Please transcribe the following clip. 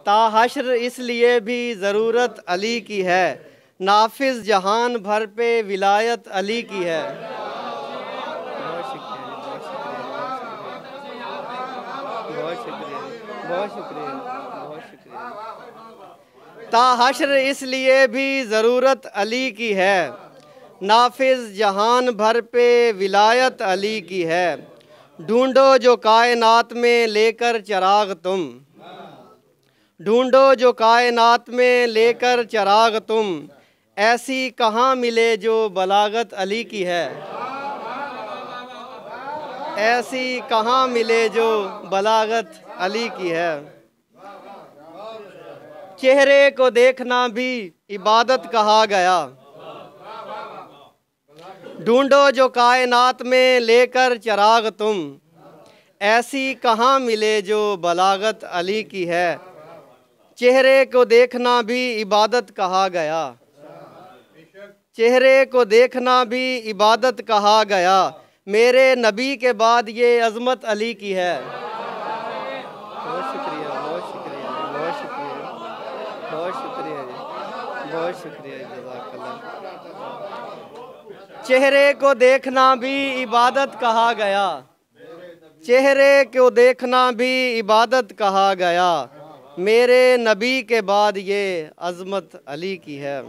ताहश्र इसलिए भी ज़रूरत अली की है, नाफिज जहान भर पे विलायत अली की है। बहुत शुक्रिया, बहुत शुक्रिया, बहुत शुक्रिया, बहुत शुक्रिया। ताहश्र इसलिए भी ज़रूरत अली की है, नाफिज जहान भर पे विलायत अली की है। ढूंढो जो कायनात में लेकर चिराग तुम, ढूंढो जो कायनात में लेकर चिराग तुम, ऐसी कहाँ मिले जो बलागत अली की है। ऐसी कहाँ मिले जो बलागत अली की है। चेहरे को देखना भी इबादत कहा गया, ढूंढो जो कायनात में लेकर चिराग तुम, ऐसी कहाँ मिले जो बलागत अली की है। चेहरे को देखना भी इबादत कहा गया, चेहरे को देखना भी इबादत कहा गया, मेरे नबी के बाद ये अज़मत अली की है। बहुत शुक्रिया, बहुत शुक्रिया, बहुत शुक्रिया, बहुत शुक्रिया, बहुत शुक्रिया, जज़ाकल्लाह। चेहरे को देखना भी इबादत कहा गया, चेहरे को देखना भी इबादत कहा गया, मेरे नबी के बाद ये अज़मत अली की है।